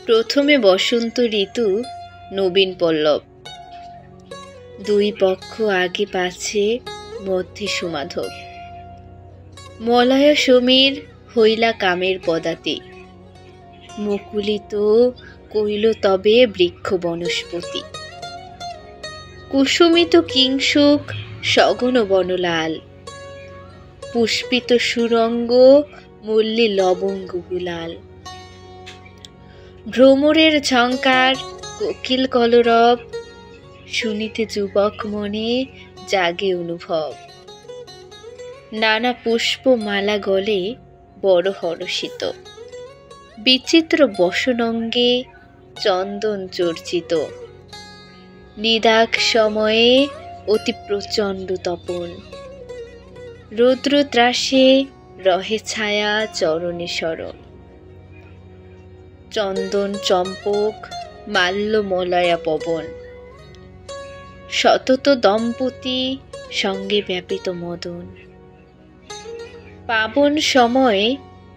প্রথমে বসন্ত ঋতু নবীন পল্লব, দুই পক্ষ আগে পাছে মধ্যে সুমাধব। মলয় সমীর হইলা কামের পদাতি, মুকুলিত কইল তবে বৃক্ষ বনস্পতি। কুসুমিত কিংসুক সগন বনলাল, পুষ্পিত সুরঙ্গ মল্লি লবঙ্গ গুলাল। ভ্রমরের ঝঙ্কার কোকিল কলরব, শুনিতে যুবক মনে জাগে অনুভব। নানা পুষ্প মালা গলে বড় হরষিত, বিচিত্র বসনঙ্গে চন্দন চর্চিত। নিদাঘ সময়ে অতি প্রচণ্ড তপন, রৌদ্র ত্রাসে রহে ছায়া চরণে শরণ। চন্দন চম্পক মাল্য মলয়া পবন, সতত দম্পতি সঙ্গে ব্যাপিত মদন। পাবন সময়ে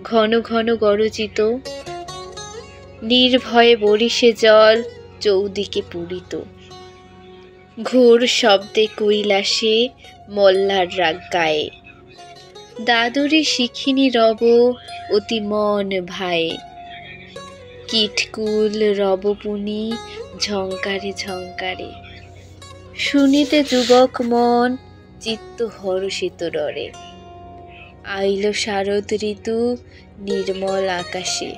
ঘন ঘন গরজিত, নির্ভয়ে বরিশে জল চৌদিকে পূরিত। ঘোর শব্দে কৈলাসে মল্লার রাগ গায়ে, দাদরে শিখিনী রব অতি মন ভায়ে। কীটকুল রবপুনি ঝঙ্কারে ঝঙ্কারে, শুনিতে যুবক মন চিত্ত হর্ষিত ডরে। আইল শারদ ঋতু নির্মল আকাশে,